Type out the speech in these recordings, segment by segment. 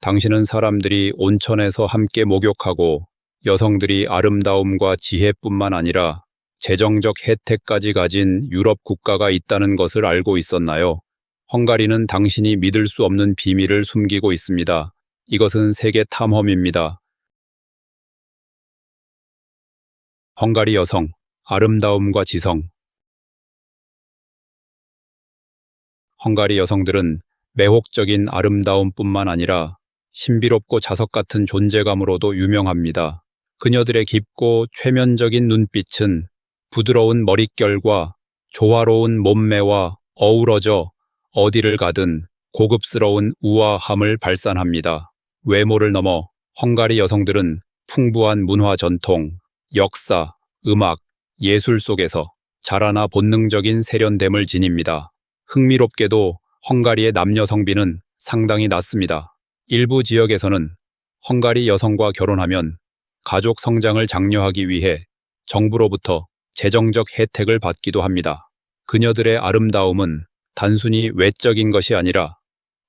당신은 사람들이 온천에서 함께 목욕하고 여성들이 아름다움과 지혜뿐만 아니라 재정적 혜택까지 가진 유럽 국가가 있다는 것을 알고 있었나요? 헝가리는 당신이 믿을 수 없는 비밀을 숨기고 있습니다. 이것은 세계 탐험입니다. 헝가리 여성, 아름다움과 지성. 헝가리 여성들은 매혹적인 아름다움뿐만 아니라 신비롭고 자석 같은 존재감으로도 유명합니다. 그녀들의 깊고 최면적인 눈빛은 부드러운 머릿결과 조화로운 몸매와 어우러져 어디를 가든 고급스러운 우아함을 발산합니다. 외모를 넘어 헝가리 여성들은 풍부한 문화 전통, 역사, 음악, 예술 속에서 자라나 본능적인 세련됨을 지닙니다. 흥미롭게도 헝가리의 남녀 성비는 상당히 낮습니다. 일부 지역에서는 헝가리 여성과 결혼하면 가족 성장을 장려하기 위해 정부로부터 재정적 혜택을 받기도 합니다. 그녀들의 아름다움은 단순히 외적인 것이 아니라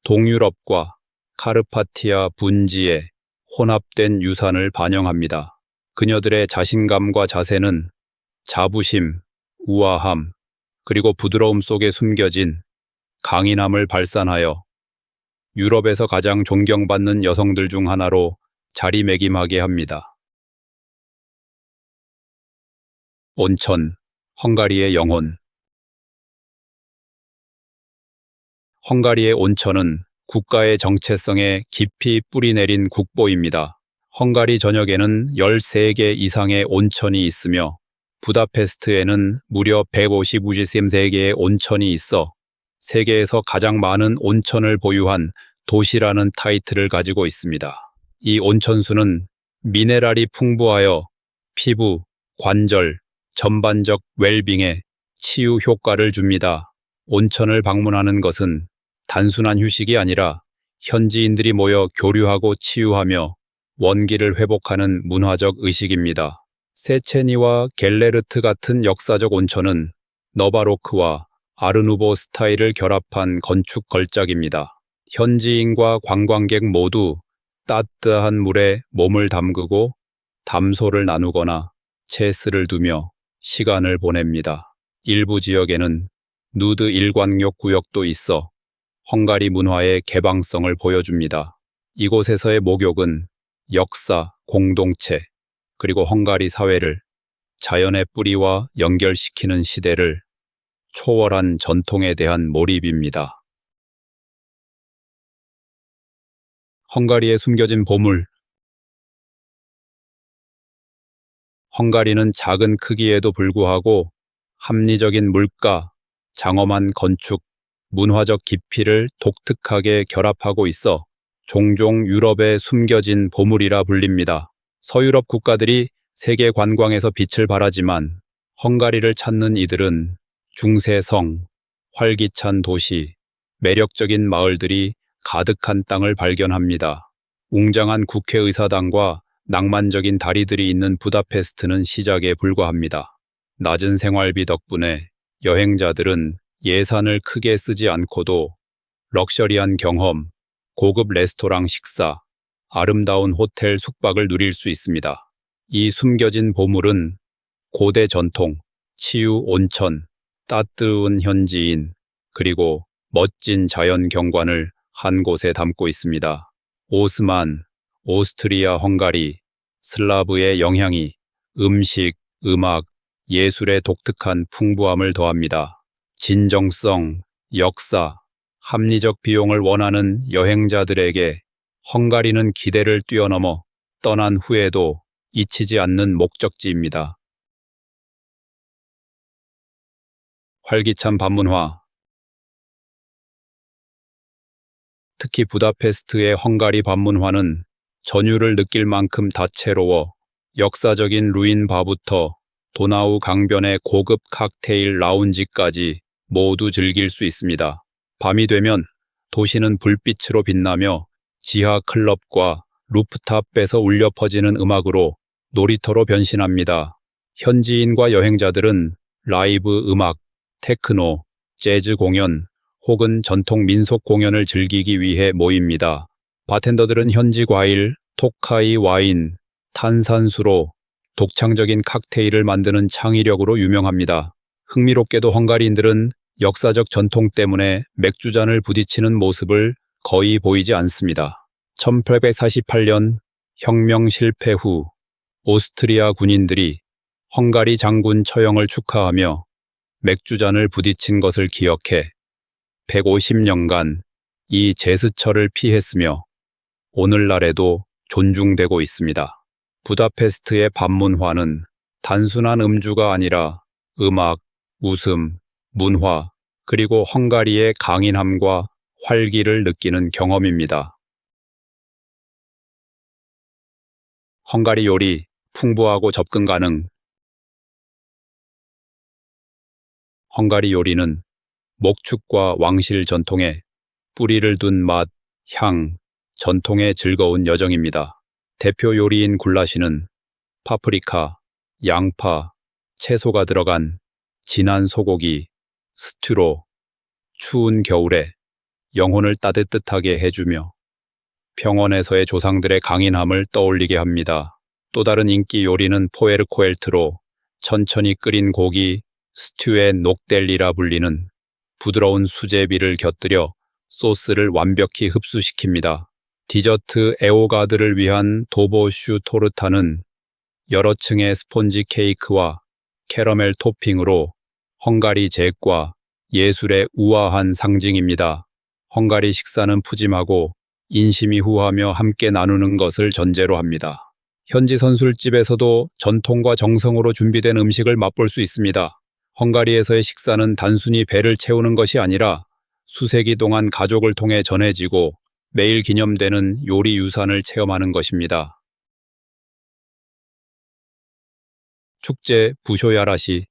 동유럽과 카르파티아 분지의 혼합된 유산을 반영합니다. 그녀들의 자신감과 자세는 자부심, 우아함, 그리고 부드러움 속에 숨겨진 강인함을 발산하여 유럽에서 가장 존경받는 여성들 중 하나로 자리매김하게 합니다. 온천, 헝가리의 영혼. 헝가리의 온천은 국가의 정체성에 깊이 뿌리내린 국보입니다. 헝가리 전역에는 13개 이상의 온천이 있으며 부다페스트에는 무려 153개의 온천이 있어 세계에서 가장 많은 온천을 보유한 도시라는 타이틀을 가지고 있습니다. 이 온천수는 미네랄이 풍부하여 피부, 관절, 전반적 웰빙에 치유 효과를 줍니다. 온천을 방문하는 것은 단순한 휴식이 아니라 현지인들이 모여 교류하고 치유하며 원기를 회복하는 문화적 의식입니다. 세체니와 겔레르트 같은 역사적 온천은 너바로크와 아르누보 스타일을 결합한 건축 걸작입니다. 현지인과 관광객 모두 따뜻한 물에 몸을 담그고 담소를 나누거나 체스를 두며 시간을 보냅니다. 일부 지역에는 누드 일광욕 구역도 있어 헝가리 문화의 개방성을 보여줍니다. 이곳에서의 목욕은 역사, 공동체, 그리고 헝가리 사회를 자연의 뿌리와 연결시키는 시대를 초월한 전통에 대한 몰입입니다. 헝가리에 숨겨진 보물. 헝가리는 작은 크기에도 불구하고 합리적인 물가, 장엄한 건축, 문화적 깊이를 독특하게 결합하고 있어 종종 유럽의 숨겨진 보물이라 불립니다. 서유럽 국가들이 세계 관광에서 빛을 발하지만 헝가리를 찾는 이들은 중세성, 활기찬 도시, 매력적인 마을들이 가득한 땅을 발견합니다. 웅장한 국회의사당과 낭만적인 다리들이 있는 부다페스트는 시작에 불과합니다. 낮은 생활비 덕분에 여행자들은 예산을 크게 쓰지 않고도 럭셔리한 경험, 고급 레스토랑 식사, 아름다운 호텔 숙박을 누릴 수 있습니다. 이 숨겨진 보물은 고대 전통, 치유 온천, 따뜻한 현지인, 그리고 멋진 자연 경관을 한 곳에 담고 있습니다. 오스만, 오스트리아, 헝가리, 슬라브의 영향이 음식, 음악, 예술의 독특한 풍부함을 더합니다. 진정성, 역사, 합리적 비용을 원하는 여행자들에게 헝가리는 기대를 뛰어넘어 떠난 후에도 잊히지 않는 목적지입니다. 활기찬 반문화. 특히 부다페스트의 헝가리 반문화는 전율을 느낄 만큼 다채로워 역사적인 루인 바부터 도나우 강변의 고급 칵테일 라운지까지 모두 즐길 수 있습니다. 밤이 되면 도시는 불빛으로 빛나며 지하 클럽과 루프탑에서 울려 퍼지는 음악으로 놀이터로 변신합니다. 현지인과 여행자들은 라이브 음악, 테크노, 재즈 공연 혹은 전통 민속 공연을 즐기기 위해 모입니다. 바텐더들은 현지 과일, 토카이 와인, 탄산수로 독창적인 칵테일을 만드는 창의력으로 유명합니다. 흥미롭게도 헝가리인들은 역사적 전통 때문에 맥주잔을 부딪히는 모습을 거의 보이지 않습니다. 1848년 혁명 실패 후 오스트리아 군인들이 헝가리 장군 처형을 축하하며 맥주잔을 부딪힌 것을 기억해 150년간 이 제스처를 피했으며 오늘날에도 존중되고 있습니다. 부다페스트의 밤문화는 단순한 음주가 아니라 음악, 웃음, 문화, 그리고 헝가리의 강인함과 활기를 느끼는 경험입니다. 헝가리 요리, 풍부하고 접근 가능. 헝가리 요리는 목축과 왕실 전통에 뿌리를 둔 맛, 향, 전통의 즐거운 여정입니다. 대표 요리인 굴라시는 파프리카, 양파, 채소가 들어간 진한 소고기, 스튜로, 추운 겨울에 영혼을 따뜻하게 해주며 평원에서의 조상들의 강인함을 떠올리게 합니다. 또 다른 인기 요리는 포에르코엘트로 천천히 끓인 고기, 스튜의 녹델리라 불리는 부드러운 수제비를 곁들여 소스를 완벽히 흡수시킵니다. 디저트 에오가드를 위한 도보슈 토르타는 여러 층의 스폰지 케이크와 캐러멜 토핑으로 헝가리 제과 예술의 우아한 상징입니다. 헝가리 식사는 푸짐하고 인심이 후하며 함께 나누는 것을 전제로 합니다. 현지 선술집에서도 전통과 정성으로 준비된 음식을 맛볼 수 있습니다. 헝가리에서의 식사는 단순히 배를 채우는 것이 아니라 수세기 동안 가족을 통해 전해지고 매일 기념되는 요리 유산을 체험하는 것입니다. 축제 부쇼야라시.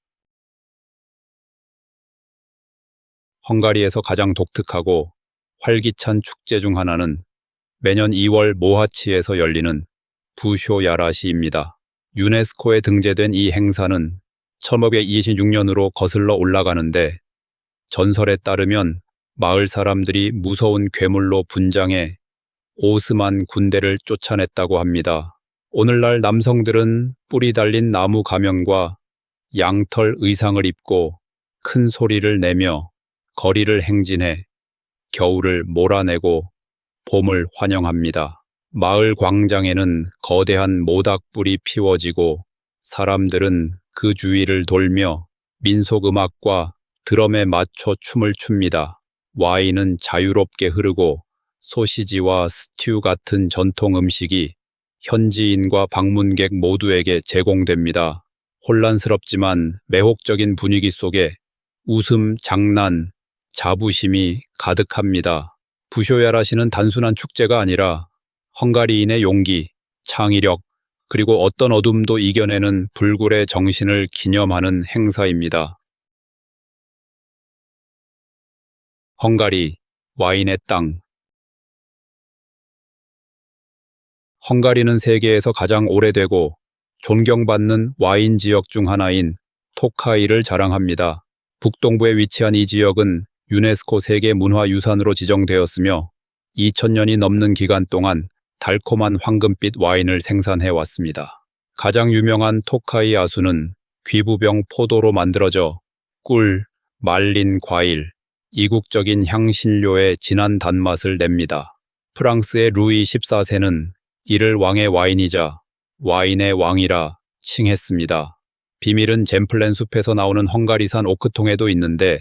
헝가리에서 가장 독특하고 활기찬 축제 중 하나는 매년 2월 모하치에서 열리는 부쇼야라시입니다. 유네스코에 등재된 이 행사는 1526년으로 거슬러 올라가는데 전설에 따르면 마을 사람들이 무서운 괴물로 분장해 오스만 군대를 쫓아냈다고 합니다. 오늘날 남성들은 뿔이 달린 나무 가면과 양털 의상을 입고 큰 소리를 내며 거리를 행진해 겨울을 몰아내고 봄을 환영합니다. 마을 광장에는 거대한 모닥불이 피워지고 사람들은 그 주위를 돌며 민속음악과 드럼에 맞춰 춤을 춥니다. 와인은 자유롭게 흐르고 소시지와 스튜 같은 전통 음식이 현지인과 방문객 모두에게 제공됩니다. 혼란스럽지만 매혹적인 분위기 속에 웃음, 장난, 자부심이 가득합니다. 부쇼야라시는 단순한 축제가 아니라 헝가리인의 용기, 창의력, 그리고 어떤 어둠도 이겨내는 불굴의 정신을 기념하는 행사입니다. 헝가리, 와인의 땅. 헝가리는 세계에서 가장 오래되고 존경받는 와인 지역 중 하나인 토카이를 자랑합니다. 북동부에 위치한 이 지역은 유네스코 세계문화유산으로 지정되었으며 2000년이 넘는 기간 동안 달콤한 황금빛 와인을 생산해 왔습니다. 가장 유명한 토카이 아수는 귀부병 포도로 만들어져 꿀, 말린 과일, 이국적인 향신료의 진한 단맛을 냅니다. 프랑스의 루이 14세는 이를 왕의 와인이자 와인의 왕이라 칭했습니다. 비밀은 젬플렌 숲에서 나오는 헝가리산 오크통에도 있는데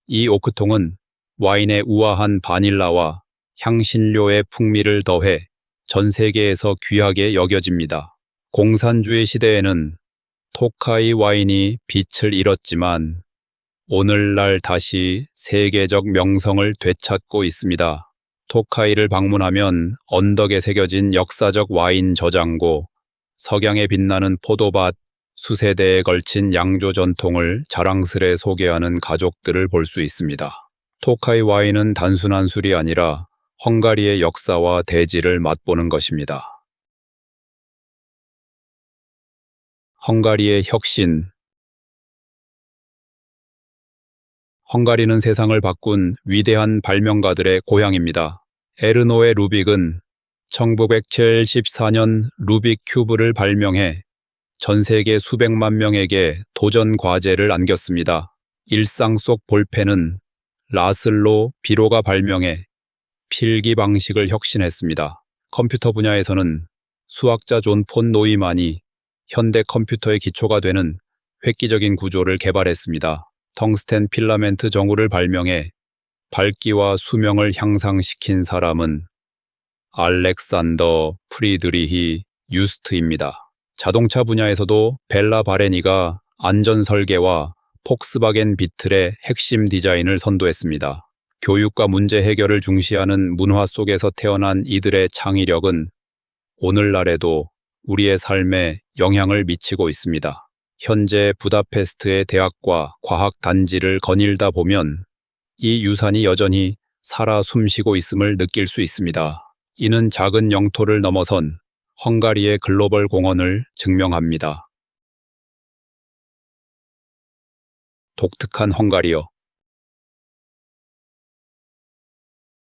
이 오크통은 와인의 우아한 바닐라와 향신료의 풍미를 더해 전 세계에서 귀하게 여겨집니다. 공산주의 시대에는 토카이 와인이 빛을 잃었지만 오늘날 다시 세계적 명성을 되찾고 있습니다. 토카이를 방문하면 언덕에 새겨진 역사적 와인 저장고, 석양에 빛나는 포도밭, 수세대에 걸친 양조 전통을 자랑스레 소개하는 가족들을 볼 수 있습니다. 토카이 와인은 단순한 술이 아니라 헝가리의 역사와 대지를 맛보는 것입니다. 헝가리의 혁신. 헝가리는 세상을 바꾼 위대한 발명가들의 고향입니다. 에르노의 루빅은 1974년 루빅 큐브를 발명해 전 세계 수백만 명에게 도전 과제를 안겼습니다. 일상 속 볼펜은 라슬로 비로가 발명해 필기 방식을 혁신했습니다. 컴퓨터 분야에서는 수학자 존 폰 노이만이 현대 컴퓨터의 기초가 되는 획기적인 구조를 개발했습니다. 텅스텐 필라멘트 정우를 발명해 밝기와 수명을 향상시킨 사람은 알렉산더 프리드리히 유스트입니다. 자동차 분야에서도 벨라 바레니가 안전 설계와 폭스바겐 비틀의 핵심 디자인을 선도했습니다. 교육과 문제 해결을 중시하는 문화 속에서 태어난 이들의 창의력은 오늘날에도 우리의 삶에 영향을 미치고 있습니다. 현재 부다페스트의 대학과 과학 단지를 거닐다 보면 이 유산이 여전히 살아 숨쉬고 있음을 느낄 수 있습니다. 이는 작은 영토를 넘어선 헝가리의 글로벌 공헌을 증명합니다. 독특한 헝가리어.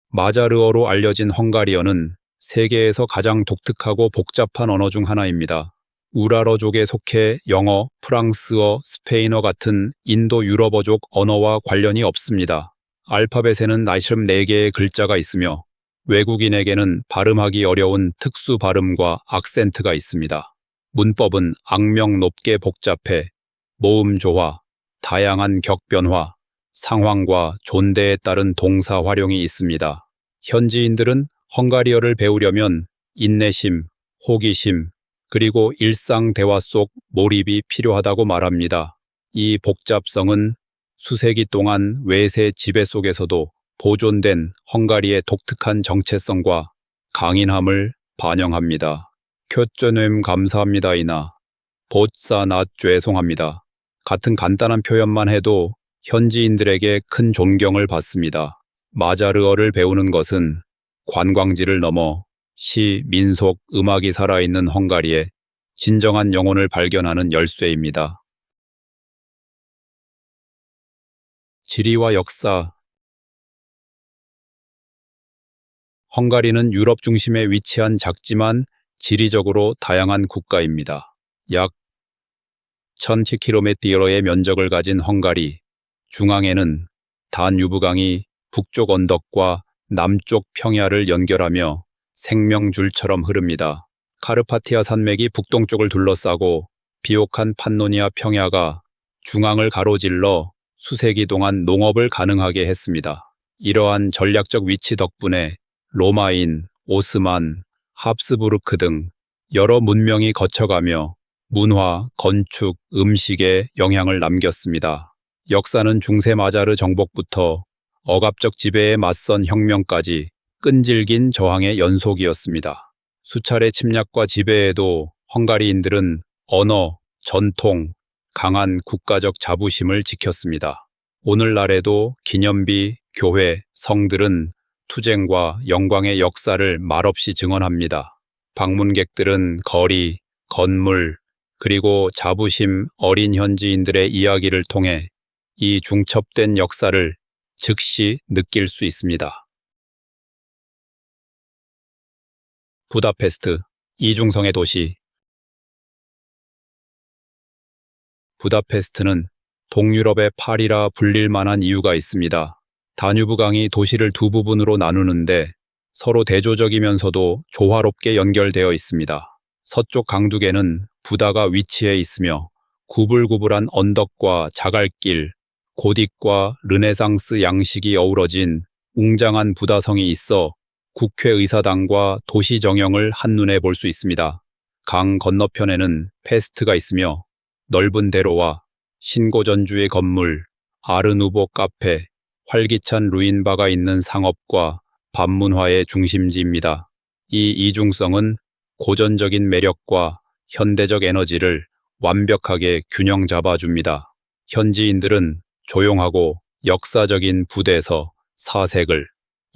마자르어로 알려진 헝가리어는 세계에서 가장 독특하고 복잡한 언어 중 하나입니다. 우라러족에 속해 영어, 프랑스어, 스페인어 같은 인도 유럽어족 언어와 관련이 없습니다. 알파벳에는 나시름 4개의 글자가 있으며 외국인에게는 발음하기 어려운 특수 발음과 악센트가 있습니다. 문법은 악명 높게 복잡해 모음 조화, 다양한 격변화, 상황과 존대에 따른 동사 활용이 있습니다. 현지인들은 헝가리어를 배우려면 인내심, 호기심, 그리고 일상 대화 속 몰입이 필요하다고 말합니다. 이 복잡성은 수세기 동안 외세 지배 속에서도 보존된 헝가리의 독특한 정체성과 강인함을 반영합니다. 쿄쩌넴 감사합니다이나 보짜 낫 죄송합니다. 같은 간단한 표현만 해도 현지인들에게 큰 존경을 받습니다. 마자르어를 배우는 것은 관광지를 넘어 시, 민속, 음악이 살아있는 헝가리의 진정한 영혼을 발견하는 열쇠입니다. 지리와 역사. 헝가리는 유럽 중심에 위치한 작지만 지리적으로 다양한 국가입니다. 약 1000km의 면적을 가진 헝가리, 중앙에는 다뉴브강이 북쪽 언덕과 남쪽 평야를 연결하며 생명줄처럼 흐릅니다. 카르파티아 산맥이 북동쪽을 둘러싸고 비옥한 판노니아 평야가 중앙을 가로질러 수세기 동안 농업을 가능하게 했습니다. 이러한 전략적 위치 덕분에 로마인, 오스만, 합스부르크 등 여러 문명이 거쳐가며 문화, 건축, 음식에 영향을 남겼습니다. 역사는 중세 마자르 정복부터 억압적 지배에 맞선 혁명까지 끈질긴 저항의 연속이었습니다. 수차례 침략과 지배에도 헝가리인들은 언어, 전통, 강한 국가적 자부심을 지켰습니다. 오늘날에도 기념비, 교회, 성들은 투쟁과 영광의 역사를 말없이 증언합니다. 방문객들은 거리, 건물, 그리고 자부심 어린 현지인들의 이야기를 통해 이 중첩된 역사를 즉시 느낄 수 있습니다. 부다페스트, 이중성의 도시. 부다페스트는 동유럽의 파리라 불릴 만한 이유가 있습니다. 다뉴브강이 도시를 두 부분으로 나누는데 서로 대조적이면서도 조화롭게 연결되어 있습니다. 서쪽 강둑에는 부다가 위치해 있으며 구불구불한 언덕과 자갈길, 고딕과 르네상스 양식이 어우러진 웅장한 부다성이 있어 국회의사당과 도시 정형을 한눈에 볼 수 있습니다. 강 건너편에는 페스트가 있으며 넓은 대로와 신고전주의 건물, 아르누보 카페, 활기찬 루인바가 있는 상업과 반문화의 중심지입니다. 이 이중성은 고전적인 매력과 현대적 에너지를 완벽하게 균형 잡아줍니다. 현지인들은 조용하고 역사적인 부대에서 사색을,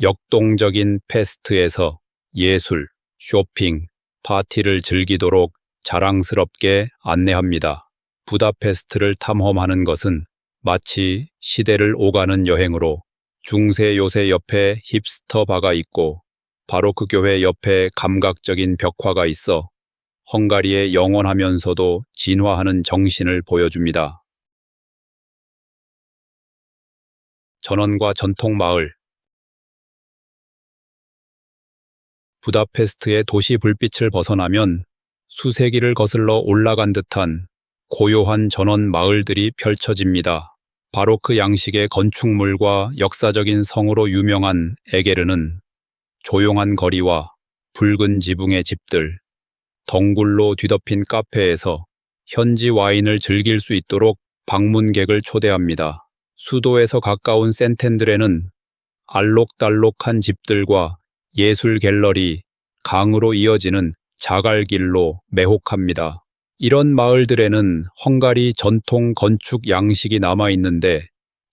역동적인 페스트에서 예술, 쇼핑, 파티를 즐기도록 자랑스럽게 안내합니다. 부다페스트를 탐험하는 것은 마치 시대를 오가는 여행으로 중세 요새 옆에 힙스터 바가 있고 바로크 교회 옆에 감각적인 벽화가 있어 헝가리의 영원하면서도 진화하는 정신을 보여줍니다. 전원과 전통 마을. 부다페스트의 도시 불빛을 벗어나면 수세기를 거슬러 올라간 듯한 고요한 전원 마을들이 펼쳐집니다. 바로크 양식의 건축물과 역사적인 성으로 유명한 에게르는 조용한 거리와 붉은 지붕의 집들, 덩굴로 뒤덮인 카페에서 현지 와인을 즐길 수 있도록 방문객을 초대합니다. 수도에서 가까운 센텐드레는 알록달록한 집들과 예술 갤러리, 강으로 이어지는 자갈길로 매혹합니다. 이런 마을들에는 헝가리 전통 건축 양식이 남아있는데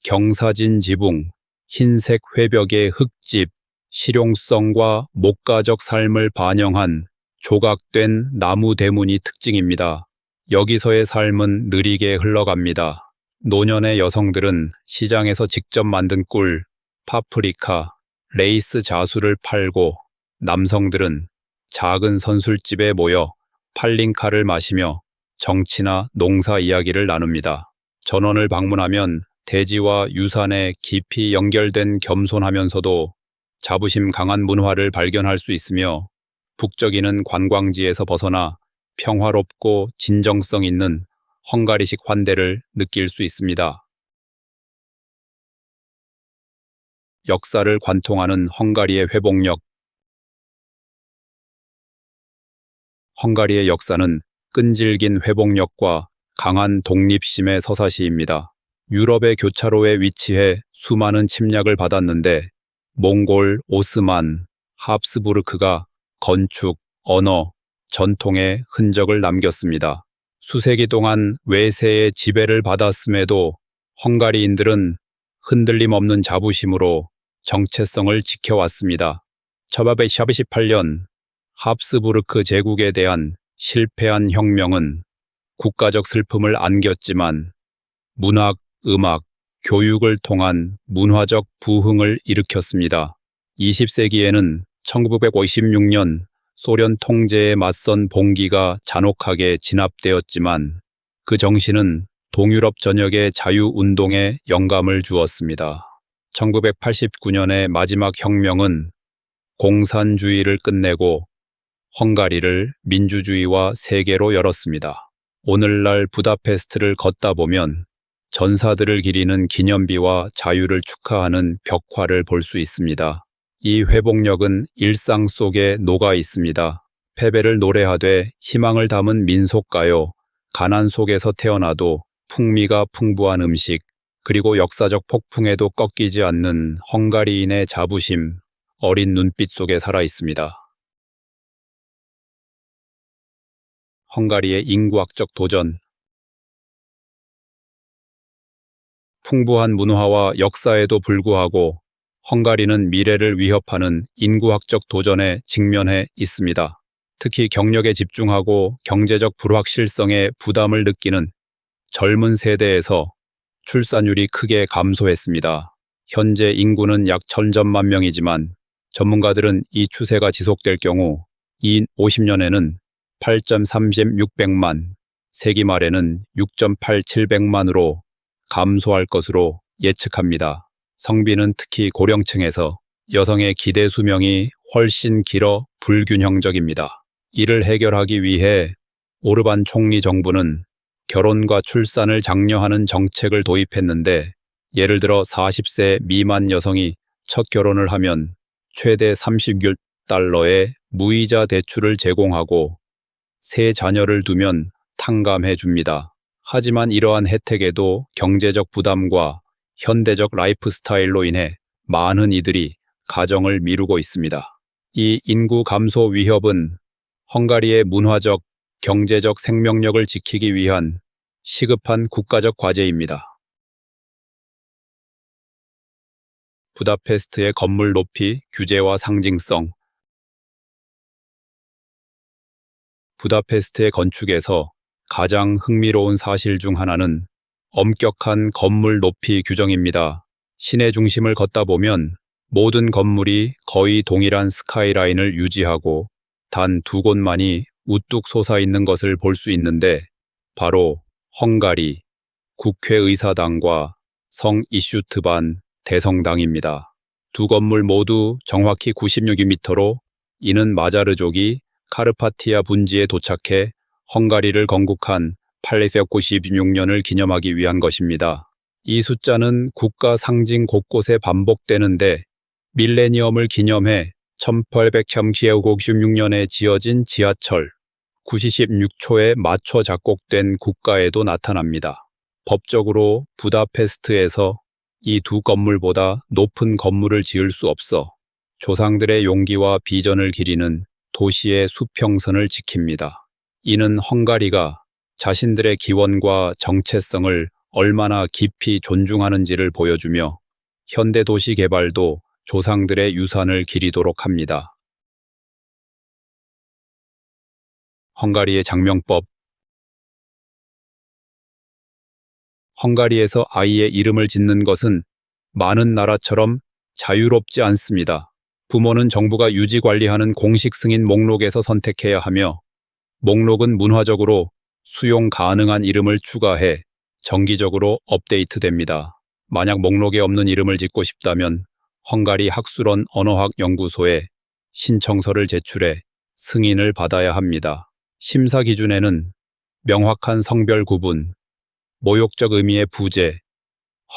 경사진 지붕, 흰색 회벽의 흙집, 실용성과 목가적 삶을 반영한 조각된 나무 대문이 특징입니다. 여기서의 삶은 느리게 흘러갑니다. 노년의 여성들은 시장에서 직접 만든 꿀, 파프리카, 레이스 자수를 팔고 남성들은 작은 선술집에 모여 팔링카를 마시며 정치나 농사 이야기를 나눕니다. 전원을 방문하면 대지와 유산에 깊이 연결된 겸손하면서도 자부심 강한 문화를 발견할 수 있으며 북적이는 관광지에서 벗어나 평화롭고 진정성 있는 헝가리식 환대를 느낄 수 있습니다. 역사를 관통하는 헝가리의 회복력. 헝가리의 역사는 끈질긴 회복력과 강한 독립심의 서사시입니다. 유럽의 교차로에 위치해 수많은 침략을 받았는데 몽골, 오스만, 합스부르크가 건축, 언어, 전통의 흔적을 남겼습니다. 수세기 동안 외세의 지배를 받았음에도 헝가리인들은 흔들림 없는 자부심으로 정체성을 지켜왔습니다. 1518년 합스부르크 제국에 대한 실패한 혁명은 국가적 슬픔을 안겼지만 문학, 음악, 교육을 통한 문화적 부흥을 일으켰습니다. 20세기에는 1956년 소련 통제에 맞선 봉기가 잔혹하게 진압되었지만 그 정신은 동유럽 전역의 자유운동에 영감을 주었습니다. 1989년의 마지막 혁명은 공산주의를 끝내고 헝가리를 민주주의와 세계로 열었습니다. 오늘날 부다페스트를 걷다 보면 전사들을 기리는 기념비와 자유를 축하하는 벽화를 볼 수 있습니다. 이 회복력은 일상 속에 녹아 있습니다. 패배를 노래하되 희망을 담은 민속가요, 가난 속에서 태어나도 풍미가 풍부한 음식, 그리고 역사적 폭풍에도 꺾이지 않는 헝가리인의 자부심, 어린 눈빛 속에 살아 있습니다. 헝가리의 인구학적 도전. 풍부한 문화와 역사에도 불구하고 헝가리는 미래를 위협하는 인구학적 도전에 직면해 있습니다. 특히 경력에 집중하고 경제적 불확실성에 부담을 느끼는 젊은 세대에서 출산율이 크게 감소했습니다. 현재 인구는 약 1,000만 명이지만 전문가들은 이 추세가 지속될 경우 50년에는 8.36백만, 세기 말에는 6.87백만으로 감소할 것으로 예측합니다. 성비는 특히 고령층에서 여성의 기대 수명이 훨씬 길어 불균형적입니다. 이를 해결하기 위해 오르반 총리 정부는 결혼과 출산을 장려하는 정책을 도입했는데 예를 들어 40세 미만 여성이 첫 결혼을 하면 최대 36달러의 무이자 대출을 제공하고 세 자녀를 두면 탕감해 줍니다. 하지만 이러한 혜택에도 경제적 부담과 현대적 라이프 스타일로 인해 많은 이들이 가정을 미루고 있습니다. 이 인구 감소 위협은 헝가리의 문화적, 경제적 생명력을 지키기 위한 시급한 국가적 과제입니다. 부다페스트의 건물 높이, 규제와 상징성. 부다페스트의 건축에서 가장 흥미로운 사실 중 하나는 엄격한 건물 높이 규정입니다. 시내 중심을 걷다 보면 모든 건물이 거의 동일한 스카이라인을 유지하고 단 두 곳만이 우뚝 솟아 있는 것을 볼 수 있는데 바로 헝가리 국회의사당과 성 이슈트반 대성당입니다. 두 건물 모두 정확히 96m로 이는 마자르족이 카르파티아 분지에 도착해 헝가리를 건국한 896년을 기념하기 위한 것입니다. 이 숫자는 국가 상징 곳곳에 반복되는데 밀레니엄을 기념해 1896년에 지어진 지하철 96초에 맞춰 작곡된 국가에도 나타납니다. 법적으로 부다페스트에서 이 두 건물보다 높은 건물을 지을 수 없어 조상들의 용기와 비전을 기리는 도시의 수평선을 지킵니다. 이는 헝가리가 자신들의 기원과 정체성을 얼마나 깊이 존중하는지를 보여주며 현대 도시 개발도 조상들의 유산을 기리도록 합니다. 헝가리의 장명법. 헝가리에서 아이의 이름을 짓는 것은 많은 나라처럼 자유롭지 않습니다. 부모는 정부가 유지 관리하는 공식 승인 목록에서 선택해야 하며 목록은 문화적으로 수용 가능한 이름을 추가해 정기적으로 업데이트됩니다. 만약 목록에 없는 이름을 짓고 싶다면 헝가리 학술원 언어학 연구소에 신청서를 제출해 승인을 받아야 합니다. 심사 기준에는 명확한 성별 구분, 모욕적 의미의 부재,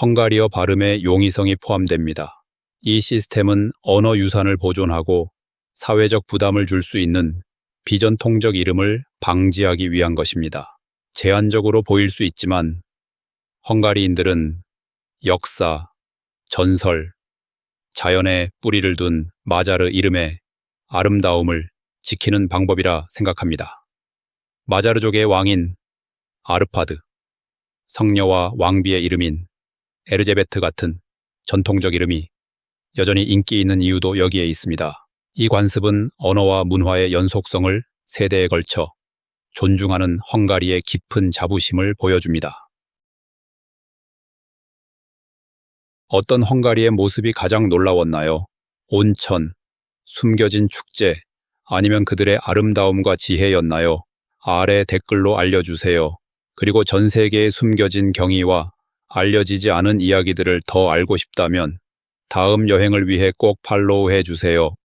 헝가리어 발음의 용이성이 포함됩니다. 이 시스템은 언어 유산을 보존하고 사회적 부담을 줄 수 있는 비전통적 이름을 방지하기 위한 것입니다. 제한적으로 보일 수 있지만 헝가리인들은 역사, 전설, 자연에 뿌리를 둔 마자르 이름의 아름다움을 지키는 방법이라 생각합니다. 마자르족의 왕인 아르파드, 성녀와 왕비의 이름인 에르제베트 같은 전통적 이름이 여전히 인기 있는 이유도 여기에 있습니다. 이 관습은 언어와 문화의 연속성을 세대에 걸쳐 존중하는 헝가리의 깊은 자부심을 보여줍니다. 어떤 헝가리의 모습이 가장 놀라웠나요? 온천, 숨겨진 축제, 아니면 그들의 아름다움과 지혜였나요? 아래 댓글로 알려주세요. 그리고 전 세계에 숨겨진 경이와 알려지지 않은 이야기들을 더 알고 싶다면 다음 여행을 위해 꼭 팔로우해 주세요.